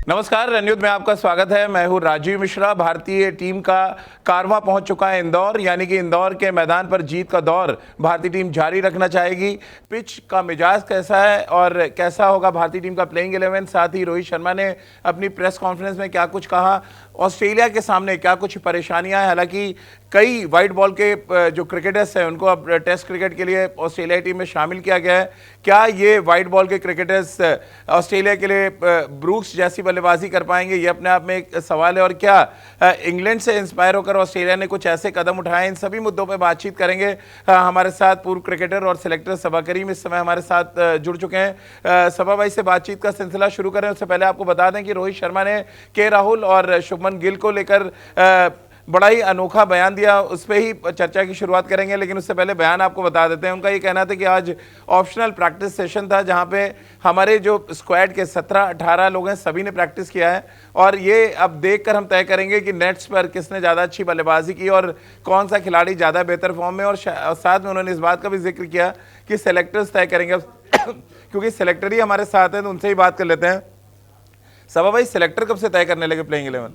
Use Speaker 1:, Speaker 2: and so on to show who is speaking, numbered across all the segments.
Speaker 1: नमस्कार, रनयुद्ध में आपका स्वागत है। मैं हूं राजीव मिश्रा। भारतीय टीम का कारवां पहुंच चुका है इंदौर, यानी कि इंदौर के मैदान पर जीत का दौर भारतीय टीम जारी रखना चाहेगी। पिच का मिजाज कैसा है और कैसा होगा भारतीय टीम का प्लेइंग 11, साथ ही रोहित शर्मा ने अपनी प्रेस कॉन्फ्रेंस में क्या कुछ कहा, ऑस्ट्रेलिया के सामने क्या कुछ परेशानियां हैं। हालांकि कई वाइट बॉल के जो क्रिकेटर्स हैं उनको अब टेस्ट क्रिकेट के लिए ऑस्ट्रेलिया टीम में शामिल किया गया है। क्या ये वाइट बॉल के क्रिकेटर्स ऑस्ट्रेलिया के लिए ब्रूक्स जैसी बल्लेबाजी कर पाएंगे, ये अपने आप में एक सवाल है। और क्या इंग्लैंड से इंस्पायर होकर ऑस्ट्रेलिया ने कुछ ऐसे कदम उठाए, इन सभी मुद्दों पर बातचीत करेंगे। हमारे साथ पूर्व क्रिकेटर और सिलेक्टर सबा करीम इस समय हमारे साथ जुड़ चुके हैं। सबा भाई से बातचीत का सिलसिला शुरू करें उससे पहले आपको बता दें कि रोहित शर्मा ने के राहुल और शुभमन गिल को लेकर बड़ा ही अनोखा बयान दिया, उस पर ही चर्चा की शुरुआत करेंगे। लेकिन उससे पहले बयान आपको बता देते हैं। उनका ये कहना था कि आज ऑप्शनल प्रैक्टिस सेशन था जहां पे हमारे जो स्क्वाड के 17-18 लोग हैं सभी ने प्रैक्टिस किया है, और ये अब देखकर हम तय करेंगे कि नेट्स पर किसने ज़्यादा अच्छी बल्लेबाजी की और कौन सा खिलाड़ी ज़्यादा बेहतर फॉर्म में। और साथ में उन्होंने इस बात का भी जिक्र किया कि सेलेक्टर्स तय करेंगे। क्योंकि सेलेक्टर ही हमारे साथ हैं तो उनसे ही बात कर लेते हैं। सबा भाई, सेलेक्टर कब से तय करने लगे प्लेइंग 11?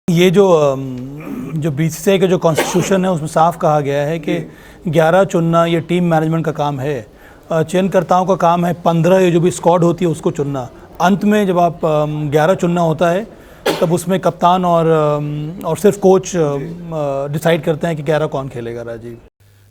Speaker 2: ये जो बीसीसीआई का जो कॉन्स्टिट्यूशन है उसमें साफ कहा गया है कि 11 चुनना ये टीम मैनेजमेंट का काम है। चयनकर्ताओं का काम है 15 ये जो भी स्क्वाड होती है उसको चुनना। अंत में जब आप 11 चुनना होता है तब उसमें कप्तान और सिर्फ कोच डिसाइड करते हैं कि 11 कौन खेलेगा। राजीव,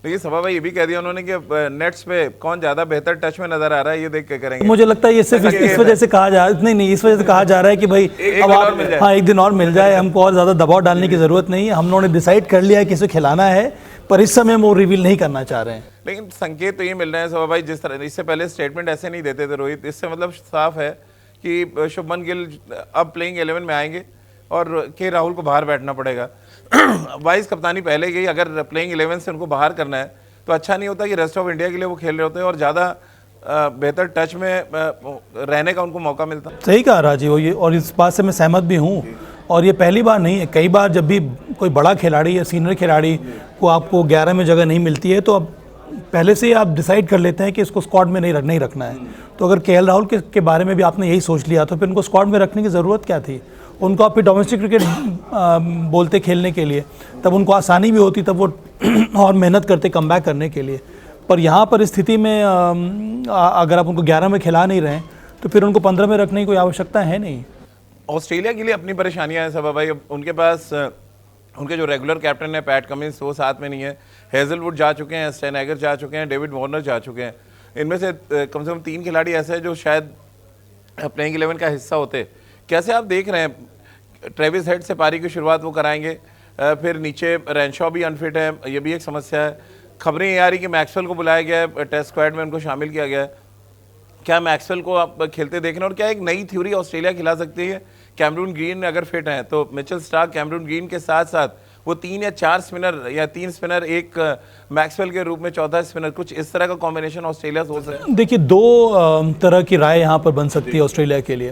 Speaker 1: देखिए सभा भाई ये भी कह दिया उन्होंने कि नेट्स पे कौन ज्यादा बेहतर टच में नजर आ रहा है ये देख के करेंगे।
Speaker 2: मुझे लगता है ये सिर्फ इस वजह से कहा जा नहीं इस वजह से कहा जा रहा है कि भाई अब आप हाँ एक दिन और मिल जाए, हमको और ज़्यादा दबाव डालने की ज़रूरत नहीं है। हम लोगों ने डिसाइड कर लिया है कि इसे खिलाना है, पर इस समय वो रिवील नहीं करना चाह रहे हैं।
Speaker 1: लेकिन संकेत तो ये मिल रहे हैं सभा भाई, जिस तरह इससे पहले स्टेटमेंट ऐसे नहीं देते थे रोहित, इससे मतलब साफ है कि शुभमन गिल अब प्लेइंग 11 में आएंगे और के राहुल को बाहर बैठना पड़ेगा। वाइस कप्तानी पहले गई, अगर प्लेइंग 11 से उनको बाहर करना है तो अच्छा नहीं होता कि रेस्ट ऑफ इंडिया के लिए वो खेल रहे होते हैं और ज़्यादा बेहतर टच में रहने का उनको मौका मिलता।
Speaker 2: सही कहा राजीव, ये और इस बात से मैं सहमत भी हूँ। और ये पहली बार नहीं है, कई बार जब भी कोई बड़ा खिलाड़ी या सीनियर खिलाड़ी को आपको 11 में जगह नहीं मिलती है तो अब पहले से ही आप डिसाइड कर लेते हैं कि इसको स्क्वाड में नहीं रखना है। तो अगर केएल राहुल के बारे में भी आपने यही सोच लिया तो फिर उनको स्क्वाड में रखने की ज़रूरत क्या थी? उनको आप फिर डोमेस्टिक क्रिकेट बोलते खेलने के लिए, तब उनको आसानी भी होती, तब वो और मेहनत करते कमबैक करने के लिए। पर यहाँ पर स्थिति में अगर आप उनको 11 में खिला नहीं रहे हैं तो फिर उनको 15 में रखने की कोई आवश्यकता है नहीं।
Speaker 1: ऑस्ट्रेलिया के लिए अपनी परेशानियां हैं सबा भाई। उनके पास उनके जो रेगुलर कैप्टन है पैट कमिंस वो साथ में नहीं है। हेजलवुड जा चुके हैं, स्टेनएगर जा चुके हैं, डेविड वार्नर जा चुके हैं। इनमें से कम 3 खिलाड़ी ऐसे हैं जो शायद प्लेइंग 11 का हिस्सा होते। कैसे आप देख रहे हैं? ट्रेविस हेड से पारी की शुरुआत वो कराएंगे, फिर नीचे रेनशॉ भी अनफिट है, ये भी एक समस्या है। खबरें ये आ रही कि मैक्सवेल को बुलाया गया है, टेस्ट स्क्वाड में उनको शामिल किया गया है। क्या मैक्सवेल को आप खेलते देख रहे हैं? और क्या एक नई थ्योरी ऑस्ट्रेलिया खिला सकती है? कैमरून ग्रीन अगर फिट हैं तो मिचेल स्टार्क कैमरून ग्रीन के साथ साथ वो 3 या 4 स्पिनर या 3 स्पिनर, एक मैक्सवेल के रूप में चौथा स्पिनर, कुछ इस तरह का कॉम्बिनेशन ऑस्ट्रेलिया सोच सकता है।
Speaker 2: देखिए, 2 तरह की राय यहाँ पर बन सकती है ऑस्ट्रेलिया के लिए।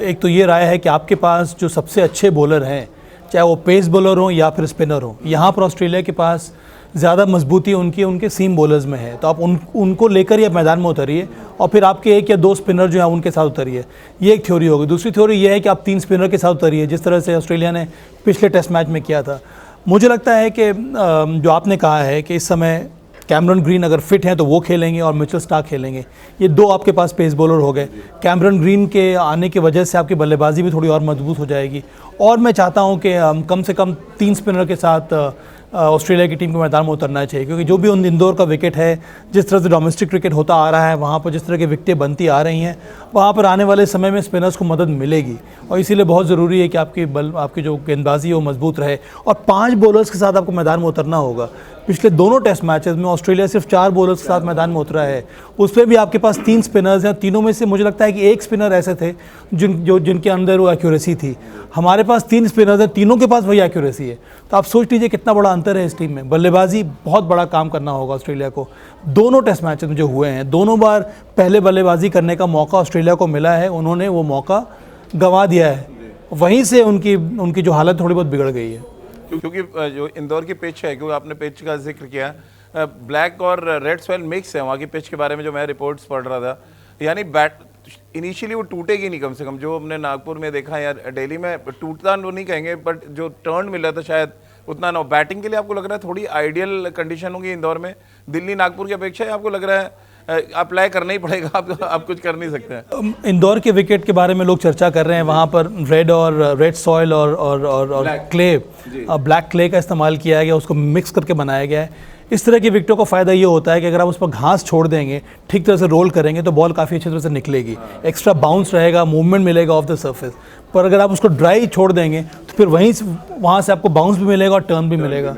Speaker 2: एक तो ये राय है कि आपके पास जो सबसे अच्छे बॉलर हैं, चाहे वो पेस बॉलर हों या फिर स्पिनर हों, यहाँ पर ऑस्ट्रेलिया के पास ज़्यादा मजबूती उनके सीम बॉलर्स में है। तो आप उनको लेकर ही आप मैदान में उतरिए और फिर आपके 1 या 2 स्पिनर जो हैं उनके साथ उतरिए। ये एक थ्योरी होगी। दूसरी थ्योरी ये है कि आप 3 स्पिनर के साथ उतरिए, जिस तरह से ऑस्ट्रेलिया ने पिछले टेस्ट मैच में किया था। मुझे लगता है कि जो आपने कहा है कि इस समय कैमरन ग्रीन अगर फिट हैं तो वो खेलेंगे और मिचेल स्टार्क खेलेंगे। ये 2 आपके पास पेस बॉलर हो गए। कैमरन ग्रीन के आने की वजह से आपकी बल्लेबाजी भी थोड़ी और मजबूत हो जाएगी। और मैं चाहता हूँ कि कम से कम 3 स्पिनर के साथ ऑस्ट्रेलिया की टीम को मैदान में उतरना चाहिए, क्योंकि जो भी उन इंदौर का विकेट है, जिस तरह से डोमेस्टिक क्रिकेट होता आ रहा है, वहाँ पर जिस तरह की विकेटें बनती आ रही हैं, वहाँ पर आने वाले समय में स्पिनर्स को मदद मिलेगी। और इसीलिए बहुत ज़रूरी है कि आपकी जो गेंदबाजी है वो मजबूत रहे। और 5 बॉलर्स के साथ आपको मैदान में उतरना होगा। पिछले दोनों टेस्ट मैचेस में ऑस्ट्रेलिया सिर्फ 4 बॉलर्स के साथ मैदान में उतरा है। उसमें भी आपके पास 3 स्पिनर्स हैं। तीनों में से मुझे लगता है कि 1 स्पिनर ऐसे थे जिनके अंदर वो एक्यूरेसी थी। हमारे पास 3 स्पिनर्स हैं, तीनों के पास वही एक्यूरेसी है। तो आप सोच लीजिए कितना बड़ा अंतर है इस टीम में। बल्लेबाजी बहुत बड़ा काम करना होगा ऑस्ट्रेलिया को। दोनों टेस्ट मैचेस में जो हुए हैं, दोनों बार पहले बल्लेबाजी करने का मौका ऑस्ट्रेलिया को मिला है, उन्होंने वो मौका गंवा दिया है। वहीं से उनकी जो हालत थोड़ी बहुत बिगड़ गई है।
Speaker 1: क्योंकि जो इंदौर की पिच है, क्योंकि आपने पिच का जिक्र किया, ब्लैक और रेड सॉइल मिक्स है वहाँ की पिच के बारे में जो मैं रिपोर्ट्स पढ़ रहा था। यानी इनिशियली वो टूटेगी नहीं, कम से कम जो हमने नागपुर में देखा या दिल्ली में, टूटता वो नहीं कहेंगे, बट जो टर्न मिला था शायद उतना ना हो। बैटिंग के लिए आपको लग रहा है थोड़ी आइडियल कंडीशन होगी इंदौर में दिल्ली नागपुर की अपेक्षा, आपको लग रहा है अप्लाई करना ही पड़ेगा, आप कुछ कर नहीं सकते हैं?
Speaker 2: इंदौर के विकेट के बारे में लोग चर्चा कर रहे हैं, वहाँ पर रेड सॉइल और क्ले, ब्लैक क्ले का इस्तेमाल किया गया, उसको मिक्स करके बनाया गया है। इस तरह की विकेटों का फ़ायदा ये होता है कि अगर आप उस पर घास छोड़ देंगे, ठीक तरह से रोल करेंगे, तो बॉल काफ़ी अच्छी तरह से निकलेगी, एक्स्ट्रा बाउंस रहेगा, मूवमेंट मिलेगा ऑफ द सरफेस। पर अगर आप उसको ड्राई छोड़ देंगे तो फिर वहाँ से आपको बाउंस भी मिलेगा और टर्न भी मिलेगा।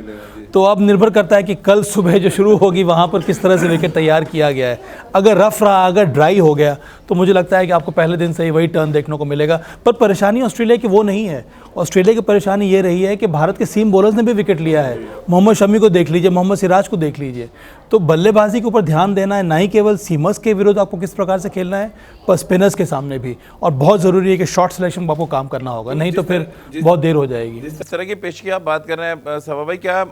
Speaker 2: तो अब निर्भर करता है कि कल सुबह जो शुरू होगी वहाँ पर किस तरह से विकेट तैयार किया गया है। अगर रफ रहा, अगर ड्राई हो गया, तो मुझे लगता है कि आपको पहले दिन से ही वही टर्न देखने को मिलेगा। पर परेशानी ऑस्ट्रेलिया की वो नहीं है। ऑस्ट्रेलिया की परेशानी ये रही है कि भारत के सीम बॉलर्स ने भी विकेट लिया है। मोहम्मद शमी को देख लीजिए, मोहम्मद सिराज को देख लीजिए। तो बल्लेबाजी के ऊपर ध्यान देना है, ना ही केवल सीमर्स के विरुद्ध आपको किस प्रकार से खेलना है, पर स्पिनर्स के सामने भी। और बहुत ज़रूरी है कि शॉर्ट सिलेक्शन पर आपको काम करना होगा, नहीं तो फिर बहुत देर हो जाएगी।
Speaker 1: जिस तरह की पिच की आप बात कर रहे हैं सभा भाई, क्या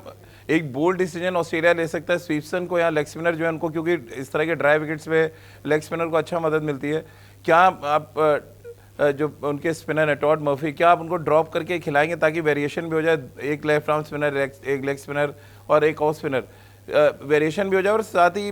Speaker 1: एक बोल्ड डिसीजन ऑस्ट्रेलिया ले सकता है स्वीप्सन को या लेग स्पिनर जो है उनको, क्योंकि इस तरह के ड्राई विकेट्स पे लेग स्पिनर को अच्छा मदद मिलती है? क्या आप जो उनके स्पिनर है टॉड मर्फी, क्या आप उनको ड्रॉप करके खिलाएंगे ताकि वेरिएशन भी हो जाए, एक लेफ्ट आर्म स्पिनर, एक लेग स्पिनर और एक ऑफ स्पिनर, वेरिएशन भी हो जाए, और साथ ही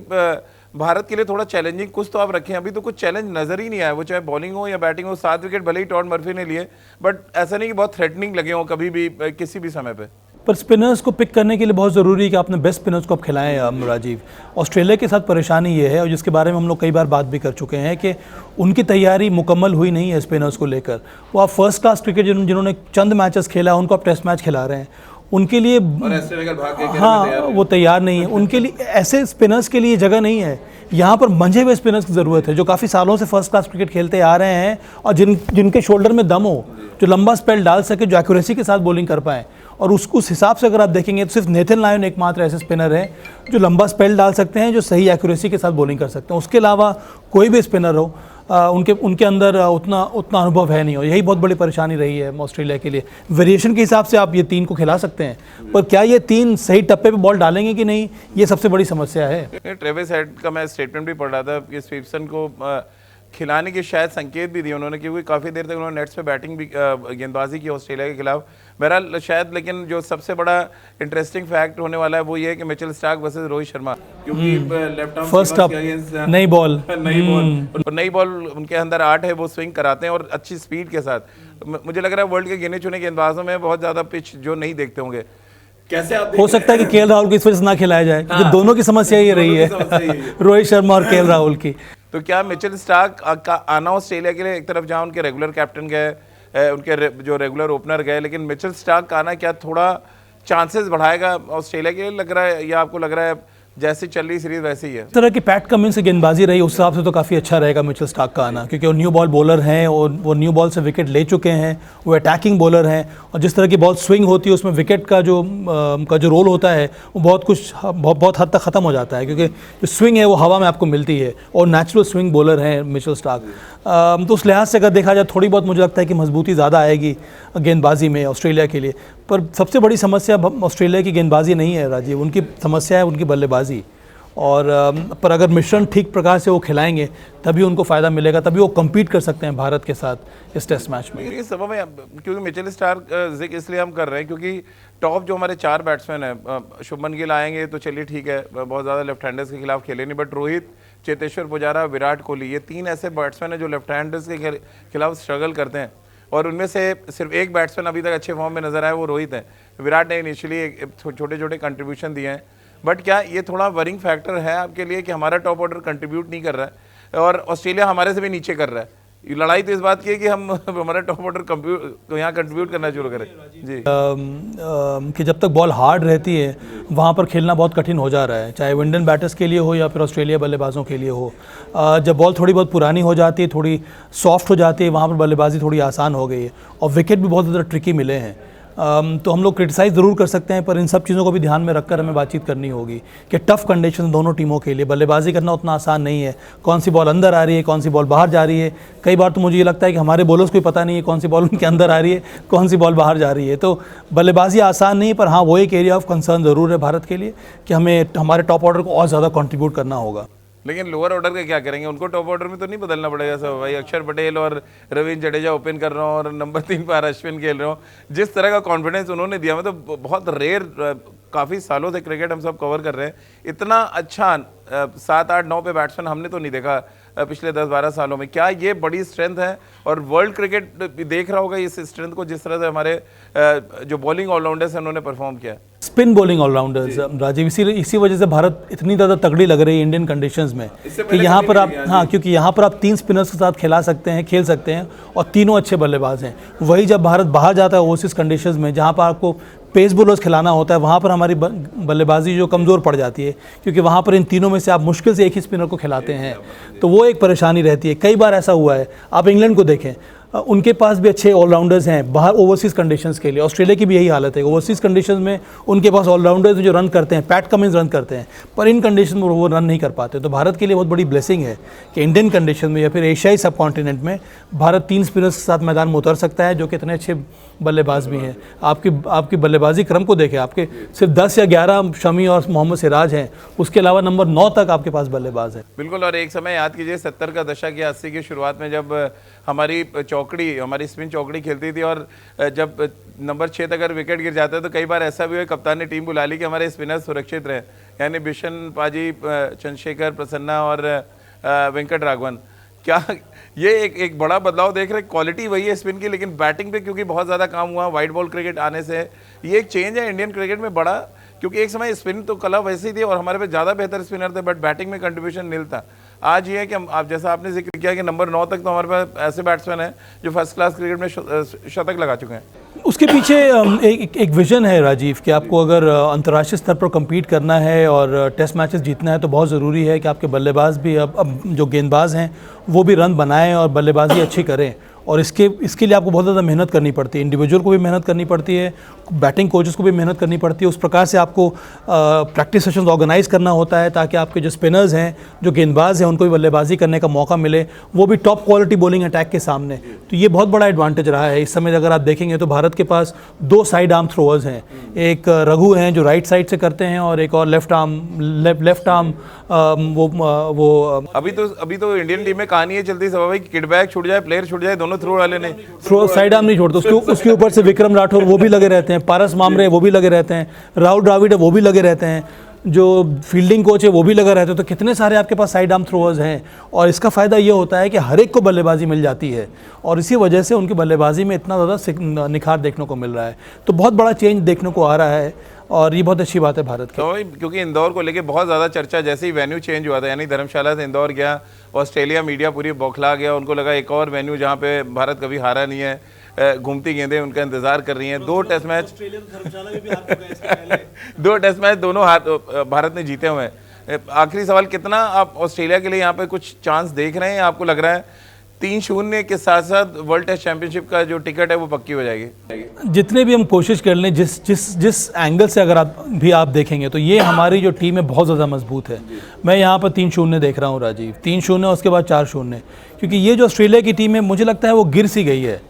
Speaker 1: भारत के लिए थोड़ा चैलेंजिंग कुछ तो आप रखें? अभी तो कुछ चैलेंज नजर ही नहीं आया, वो चाहे बॉलिंग हो या बैटिंग हो। 7 विकेट भले ही टॉड मर्फी ने लिए, बट ऐसा नहीं कि बहुत थ्रेटनिंग लगे हो कभी भी किसी भी समय पे।
Speaker 2: पर स्पिनर्स को पिक करने के लिए बहुत ज़रूरी है कि आपने बेस्ट स्पिनर्स को आप खिलाएं। राजीव, ऑस्ट्रेलिया के साथ परेशानी ये है, और जिसके बारे में हम लोग कई बार बात भी कर चुके हैं, कि उनकी तैयारी मुकम्मल हुई नहीं है स्पिनर्स को लेकर। वो आप फर्स्ट क्लास क्रिकेट जिन्होंने चंद मैचेस खेला, उनको आप टेस्ट मैच खिला रहे हैं, उनके लिए हाँ वो तैयार नहीं है। उनके लिए ऐसे स्पिनर्स के लिए जगह नहीं है। यहाँ पर मंझे हुए स्पिनर्स की ज़रूरत है, जो काफ़ी सालों से फर्स्ट क्लास क्रिकेट खेलते आ रहे हैं, और जिनके शोल्डर में दम हो, जो लंबा स्पेल डाल सके, जो एक्यूरेसी के साथ बॉलिंग कर पाएँ। और उस हिसाब से अगर आप देखेंगे तो सिर्फ नेथन लायन एकमात्र ऐसे स्पिनर हैं जो लंबा स्पेल डाल सकते हैं, जो सही एक्यूरेसी के साथ बॉलिंग कर सकते हैं। उसके अलावा कोई भी स्पिनर हो, उनके अंदर उतना अनुभव है नहीं हो। यही बहुत बड़ी परेशानी रही है ऑस्ट्रेलिया के लिए। वेरिएशन के हिसाब से आप ये 3 को खिला सकते हैं, पर क्या ये 3 सही टप्पे पे बॉल डालेंगे कि नहीं, ये सबसे बड़ी समस्या है।
Speaker 1: ट्रेविस हेड का मैं स्टेटमेंट भी पढ़ रहा था कि स्वीप्सन को खिलाने के शायद संकेत भी दिए उन्होंने, क्योंकि काफ़ी देर तक उन्होंने नेट्स पे बैटिंग भी गेंदबाजी की ऑस्ट्रेलिया के खिलाफ। बहरहाल शायद, लेकिन जो सबसे बड़ा इंटरेस्टिंग फैक्ट होने वाला है वो ये है कि Mitchell Starc versus Rohit Sharma, क्योंकि लेफ्ट आर्म
Speaker 2: फर्स्ट अप नई बॉल उनके अंदर 8 है, वो स्विंग कराते हैं और अच्छी स्पीड के साथ। मुझे लग रहा है वर्ल्ड के गिने चुने गेंदबाजों में बहुत ज़्यादा पिच जो नहीं देखते होंगे। कैसे आप हो सकता है कि केएल राहुल की इस वजह से ना खिलाया जाए, क्योंकि दोनों की समस्या ये रही है, रोहित शर्मा और केएल राहुल की।
Speaker 1: तो क्या मिचेल स्टार्क का आना ऑस्ट्रेलिया के लिए, एक तरफ जहां उनके रेगुलर कैप्टन गए, उनके जो रेगुलर ओपनर गए, लेकिन मिचेल स्टार्क का आना क्या थोड़ा चांसेस बढ़ाएगा ऑस्ट्रेलिया के लिए, लग रहा है, या आपको लग रहा है जैसे चल रही सीरीज वैसे ही है?
Speaker 2: इस तरह की पैट कमिंस से गेंदबाजी रही, उस हिसाब से तो काफ़ी अच्छा रहेगा मिचेल स्टार्क का आना, क्योंकि वो न्यू बॉल बॉलर हैं और वो न्यू बॉल से विकेट ले चुके हैं, वो अटैकिंग बॉलर हैं, और जिस तरह की बॉल स्विंग होती है उसमें विकेट का जो रोल होता है वो बहुत हद तक ख़त्म हो जाता है, क्योंकि जो स्विंग है वो हवा में आपको मिलती है, और नेचुरल स्विंग बॉलर हैं मिचेल स्टार्क। तो उस लिहाज से अगर देखा जाए, थोड़ी बहुत मुझे लगता है कि मजबूती ज़्यादा आएगी गेंदबाजी में ऑस्ट्रेलिया के लिए। पर सबसे बड़ी समस्या ऑस्ट्रेलिया की गेंदबाजी नहीं है राजीव, उनकी समस्या है उनकी बल्लेबाजी। और पर अगर मिश्रण ठीक प्रकार से वो खिलाएंगे तभी उनको फ़ायदा मिलेगा, तभी वो कम्पीट कर सकते हैं भारत के साथ इस टेस्ट मैच में।
Speaker 1: इस सभा में क्योंकि मिचेल स्टार्क जिक्र इसलिए हम कर रहे हैं क्योंकि टॉप जो हमारे 4 बैट्समैन हैं, शुभमन गिल आएंगे तो चलिए ठीक है, बहुत ज़्यादा लेफ्ट हैंडर्स के खिलाफ खेले नहीं, बट रोहित, चेतेश्वर पुजारा, विराट कोहली, ये 3 ऐसे बैट्समैन हैं जो लेफ्ट हैंडर्स के खिलाफ स्ट्रगल करते हैं, और उनमें से सिर्फ एक बैट्समैन अभी तक अच्छे फॉर्म में नजर आया, वो रोहित है। विराट ने इनिशियली छोटे छोटे कंट्रीब्यूशन दिए हैं, बट क्या ये थोड़ा वरिंग फैक्टर है आपके लिए कि हमारा टॉप ऑर्डर कंट्रीब्यूट नहीं कर रहा है और ऑस्ट्रेलिया हमारे से भी नीचे कर रहा है? ये लड़ाई तो इस बात की है कि हम हमारा टॉप ऑर्डर यहाँ कंट्रीब्यूट करना शुरू करें जी।
Speaker 2: कि जब तक बॉल हार्ड रहती है वहाँ पर खेलना बहुत कठिन हो जा रहा है, चाहे वो इंडियन बैटर्स के लिए हो या फिर ऑस्ट्रेलिया बल्लेबाजों के लिए हो। जब बॉल थोड़ी बहुत पुरानी हो जाती है, थोड़ी सॉफ्ट हो जाती है, वहाँ पर बल्लेबाजी थोड़ी आसान हो गई है, और विकेट भी बहुत ज़्यादा ट्रिकी मिले हैं। तो हम लोग क्रिटिसाइज़ ज़रूर कर सकते हैं, पर इन सब चीज़ों को भी ध्यान में रखकर हमें बातचीत करनी होगी कि टफ़ कंडीशन दोनों टीमों के लिए, बल्लेबाजी करना उतना आसान नहीं है। कौन सी बॉल अंदर आ रही है, कौन सी बॉल बाहर जा रही है, कई बार तो मुझे ये लगता है कि हमारे बॉलर्स को भी पता नहीं है कौन सी बॉल उनके अंदर आ रही है, कौन सी बॉल बाहर जा रही है। तो बल्लेबाजी आसान नहीं है, पर हाँ वो एक एरिया ऑफ कंसर्न ज़रूर है भारत के लिए कि हमें हमारे टॉप ऑर्डर को और ज़्यादा कॉन्ट्रीब्यूट करना होगा।
Speaker 1: लेकिन लोअर ऑर्डर का क्या करेंगे? उनको टॉप ऑर्डर में तो नहीं बदलना पड़ेगा सब भाई? अक्षर पटेल और रविंद्र जडेजा ओपन कर रहा हूँ और नंबर 3 पर अश्विन खेल रहा हूँ। जिस तरह का कॉन्फिडेंस उन्होंने दिया, मतलब बहुत रेयर, काफ़ी सालों से क्रिकेट हम सब कवर कर रहे हैं, इतना अच्छा 7, 8, 9 पे बैट्समैन हमने तो नहीं देखा पिछले 10-12 सालों में। क्या ये बड़ी स्ट्रेंथ है? और वर्ल्ड क्रिकेट भी देख रहा होगा इस स्ट्रेंथ को, जिस तरह से हमारे जो बॉलिंग ऑलराउंडर्स हैं उन्होंने परफॉर्म किया।
Speaker 2: स्पिन बॉलिंग ऑलराउंडर्स राजीव, इसी वजह से भारत इतनी ज़्यादा तगड़ी लग रही है इंडियन कंडीशंस में कि यहाँ पर आप, हाँ, क्योंकि यहाँ पर आप 3 स्पिनर्स के साथ खेल सकते हैं और तीनों अच्छे बल्लेबाज हैं। वही जब भारत बाहर जाता है ओवरसीज कंडीशंस में, जहाँ पर आपको पेस बॉलर्स खिलाना होता है, वहाँ पर हमारी बल्लेबाजी जो कमज़ोर पड़ जाती है, क्योंकि वहाँ पर इन तीनों में से आप मुश्किल से एक ही स्पिनर को खिलाते हैं, तो वो एक परेशानी रहती है। कई बार ऐसा हुआ है, आप इंग्लैंड को देखें, उनके पास भी अच्छे ऑलराउंडर्स हैं बाहर ओवरसीज़ कंडीशंस के लिए। ऑस्ट्रेलिया की भी यही हालत है, ओवरसीज़ कंडीशंस में उनके पास ऑलराउंडर्स जो रन करते हैं, पैट कमिंस रन करते हैं, पर इन कंडीशन में वो रन नहीं कर पाते। तो भारत के लिए बहुत बड़ी ब्लेसिंग है कि इंडियन कंडीशन में या फिर एशियाई सब कॉन्टिनेंट में भारत 3 स्पिनर्स के साथ मैदान में उतर सकता है, जो कि इतने अच्छे बल्लेबाज भी हैं। आपकी बल्लेबाजी क्रम को देखें, आपके सिर्फ 10 या 11 शमी और मोहम्मद सिराज हैं, उसके अलावा नंबर 9 तक आपके पास बल्लेबाज हैं।
Speaker 1: बिल्कुल। और एक समय याद कीजिए 70 का दशक या 80 की शुरुआत में, जब हमारी स्पिन चौकड़ी खेलती थी और जब नंबर 6 तक अगर विकेट गिर जाता है तो कई बार ऐसा भी हुआ कप्तान ने टीम बुला ली कि हमारे स्पिनर सुरक्षित रहे, यानी बिशन पाजी, चंद्रशेखर, प्रसन्ना और वेंकट राघवन। क्या ये एक बड़ा बदलाव देख रहे हैं? क्वालिटी वही है स्पिन की, लेकिन बैटिंग पे क्योंकि बहुत ज़्यादा काम हुआ वाइट बॉल क्रिकेट आने से, ये एक चेंज है इंडियन क्रिकेट में बड़ा। क्योंकि एक समय स्पिन तो कला वैसे ही थी और हमारे पे ज़्यादा बेहतर स्पिनर थे, बट बैटिंग में कंट्रीब्यूशन नील था। आज ये है कि आप जैसा आपने जिक्र किया कि नंबर 9 तक तो हमारे पास ऐसे बैट्समैन हैं जो फर्स्ट क्लास क्रिकेट में शतक लगा चुके हैं।
Speaker 2: उसके पीछे एक विजन है राजीव, कि आपको अगर अंतर्राष्ट्रीय स्तर पर कम्पीट करना है और टेस्ट मैचेस जीतना है तो बहुत ज़रूरी है कि आपके बल्लेबाज भी अब जो गेंदबाज हैं वो भी रन बनाएं और बल्लेबाजी अच्छी करें। और इसके लिए आपको बहुत ज़्यादा मेहनत करनी पड़ती है, इंडिविजुअल को भी मेहनत करनी पड़ती है, बैटिंग कोचेस को भी मेहनत करनी पड़ती है। उस प्रकार से आपको प्रैक्टिस सेशंस ऑर्गेनाइज करना होता है ताकि आपके जो स्पिनर्स हैं, जो गेंदबाज हैं, उनको भी बल्लेबाजी करने का मौका मिले, वो भी टॉप क्वालिटी बॉलिंग अटैक के सामने। तो ये बहुत बड़ा एडवांटेज रहा है इस समय। अगर आप देखेंगे तो भारत के पास 2 साइड आर्म थ्रोअर्स हैं, एक रघु हैं जो राइट साइड से करते हैं और एक और लेफ्ट आर्म वो
Speaker 1: अभी तो इंडियन टीम में कहानी ये चलती है भाई, किडबैक छूट जाए, प्लेयर छूट जाए, दोनों थ्रो वाले ने
Speaker 2: थ्रो साइड आर्म नहीं छोड़ते। उसके ऊपर से विक्रम राठौर वो भी लगे रहते हैं, पारस मामरे वो भी लगे रहते हैं, राहुल द्राविड वो भी लगे रहते हैं, जो फील्डिंग कोच है वो भी लगा रहते हैं। तो कितने सारे आपके पास साइड आर्म थ्रोअर्स हैं और इसका फ़ायदा ये होता है कि हर एक को बल्लेबाजी मिल जाती है और इसी वजह से उनकी बल्लेबाजी में इतना ज़्यादा निखार देखने को मिल रहा है। तो बहुत बड़ा चेंज देखने को आ रहा है और ये बहुत अच्छी बात है भारत की।
Speaker 1: तो क्योंकि इंदौर को लेके बहुत ज़्यादा चर्चा, जैसे ही वेन्यू चेंज हुआ था, यानी धर्मशाला से इंदौर गया, ऑस्ट्रेलिया मीडिया पूरी बौखला गया, उनको लगा एक और वेन्यू जहाँ पे भारत कभी हारा नहीं है, घूमती गेंदें उनका इंतजार कर रही हैं। 2 टेस्ट मैच 2 टेस्ट मैच दोनों भारत ने जीते हुए हैं। आखिरी सवाल, कितना आप ऑस्ट्रेलिया के लिए यहाँ पे कुछ चांस देख रहे हैं? आपको लग रहा है 3-0 के साथ साथ वर्ल्ड टेस्ट चैंपियनशिप का जो टिकट है वो पक्की हो जाएगी?
Speaker 2: जितने भी हम कोशिश कर लें, जिस एंगल से अगर आप देखेंगे तो ये हमारी जो टीम है बहुत ज़्यादा मजबूत है। मैं यहाँ पर 3-0 देख रहा हूँ राजीव, 3-0 उसके बाद 4-0, क्योंकि ये जो ऑस्ट्रेलिया की टीम है मुझे लगता है वो गिर सी गई है,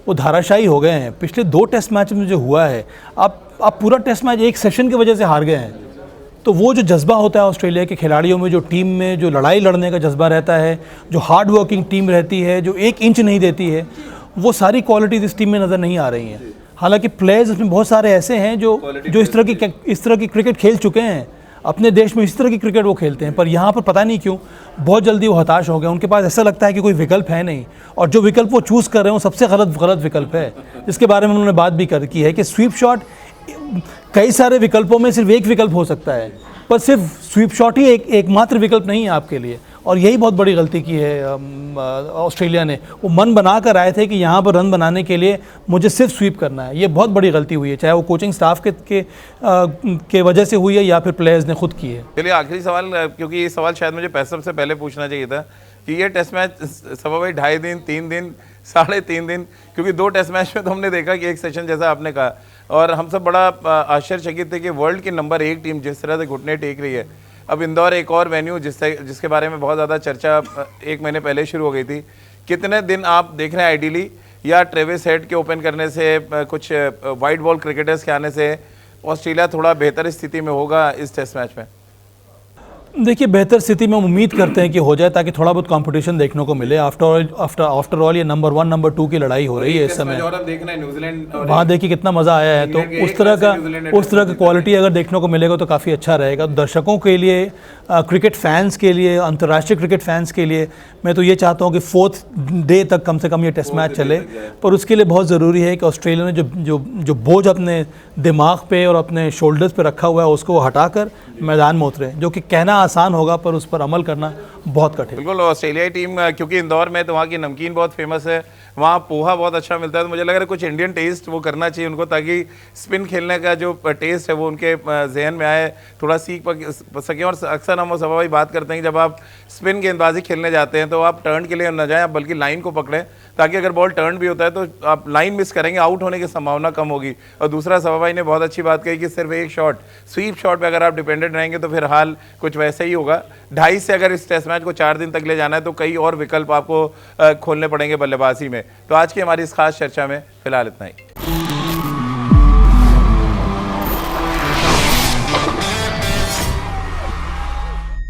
Speaker 2: वो धाराशायी हो गए हैं। पिछले 2 टेस्ट मैच में जो हुआ है, आप पूरा टेस्ट मैच एक सेशन की वजह से हार गए हैं। तो वो जो जज्बा होता है ऑस्ट्रेलिया के खिलाड़ियों में, जो टीम में जो लड़ाई लड़ने का जज्बा रहता है, जो हार्ड वर्किंग टीम रहती है, जो 1 इंच नहीं देती है, वो सारी क्वालिटीज़ इस टीम में नज़र नहीं आ रही हैं। हालांकि प्लेयर्स इसमें बहुत सारे ऐसे हैं जो इस तरह की क्रिकेट खेल चुके हैं, अपने देश में इस तरह की क्रिकेट वो खेलते हैं, पर यहाँ पर पता नहीं क्यों बहुत जल्दी वो हताश हो गए। उनके पास ऐसा लगता है कि कोई विकल्प है नहीं, और जो विकल्प वो चूज़ कर रहे हैं वो सबसे गलत विकल्प है, जिसके बारे में उन्होंने बात भी की है कि स्वीप शॉट, कई सारे विकल्पों में सिर्फ एक विकल्प हो सकता है, पर सिर्फ स्वीप शॉट ही एकमात्र विकल्प नहीं है आपके लिए। और यही बहुत बड़ी गलती की है ऑस्ट्रेलिया ने। वो मन बना कर आए थे कि यहाँ पर रन बनाने के लिए मुझे सिर्फ स्वीप करना है, ये बहुत बड़ी गलती हुई है, चाहे वो कोचिंग स्टाफ के वजह से हुई है या फिर प्लेयर्स ने खुद की है।
Speaker 1: चलिए आखिरी सवाल, क्योंकि ये सवाल शायद मुझे पैसम से पहले पूछना चाहिए था कि ये टेस्ट मैच सब भाई 2.5 दिन, 3 दिन, 3.5 दिन, क्योंकि 2 टेस्ट मैच में तो हमने देखा कि एक सेशन जैसा आपने कहा, और हम सब बड़ा आश्चर्यचकित थे कि वर्ल्ड की नंबर 1 टीम जिस तरह से घुटने टेक रही है। अब इंदौर एक और वेन्यू जिसके बारे में बहुत ज़्यादा चर्चा 1 महीने पहले शुरू हो गई थी, कितने दिन आप देख रहे हैं आइडियली, या ट्रेविस हेड के ओपन करने से, कुछ वाइट बॉल क्रिकेटर्स के आने से ऑस्ट्रेलिया थोड़ा बेहतर स्थिति में होगा इस टेस्ट मैच में?
Speaker 2: देखिए बेहतर स्थिति में हम उम्मीद करते हैं कि हो जाए ताकि थोड़ा बहुत कंपटीशन देखने को मिले। आफ्टर ऑल ये नंबर 1 नंबर 2 की लड़ाई हो रही है इस समय।
Speaker 1: और अब देखना है न्यूजीलैंड और
Speaker 2: वहाँ देखिए कितना मज़ा आया है,
Speaker 1: इंग्लैंड
Speaker 2: तो
Speaker 1: के
Speaker 2: उस
Speaker 1: एक
Speaker 2: तरह
Speaker 1: मैच से न्यूजीलैंड
Speaker 2: का
Speaker 1: ने
Speaker 2: उस तरह का क्वालिटी अगर देखने को मिलेगा तो काफ़ी अच्छा रहेगा। दर्शकों के लिए, क्रिकेट फैंस के लिए, अंतर्राष्ट्रीय क्रिकेट फैंस के लिए मैं तो ये चाहता हूँ कि 4th डे तक कम से कम ये टेस्ट मैच चले। पर उसके लिए बहुत ज़रूरी है कि ऑस्ट्रेलिया ने जो बोझ अपने दिमाग पे और अपने शोल्डर्स पे रखा हुआ है उसको हटाकर मैदान में उतरे, जो कि कहना आसान होगा पर उस पर अमल करना बहुत कठिन।
Speaker 1: बिल्कुल। ऑस्ट्रेलियाई टीम क्योंकि इंदौर में तो वहाँ की नमकीन बहुत फेमस है, वहाँ पोहा बहुत अच्छा मिलता है, तो मुझे लग रहा है कुछ इंडियन टेस्ट वो करना चाहिए उनको, ताकि स्पिन खेलने का जो टेस्ट है वो उनके जहन में आए, थोड़ा सीख सकें। और अक्सर हम सभा भाई बात करते हैं कि जब आप स्पिन गेंदबाजी खेलने जाते हैं तो आप टर्न के लिए न जाएं, आप बल्कि लाइन को पकड़ें, ताकि अगर बॉल टर्न भी होता है तो आप लाइन मिस करेंगे, आउट होने की संभावना कम होगी। और दूसरा सभा भाई ने बहुत अच्छी बात कही कि सिर्फ एक शॉट, स्वीप शॉट पे अगर आप डिपेंडेंट रहेंगे तो फिर हाल कुछ वैसे ही होगा। 2.5 से अगर इस टेस्ट मैच को 4 दिन तक ले जाना है तो कई और विकल्प आपको खोलने पड़ेंगे बल्लेबाजी में। तो आज की हमारी इस खास चर्चा में फिलहाल इतना ही।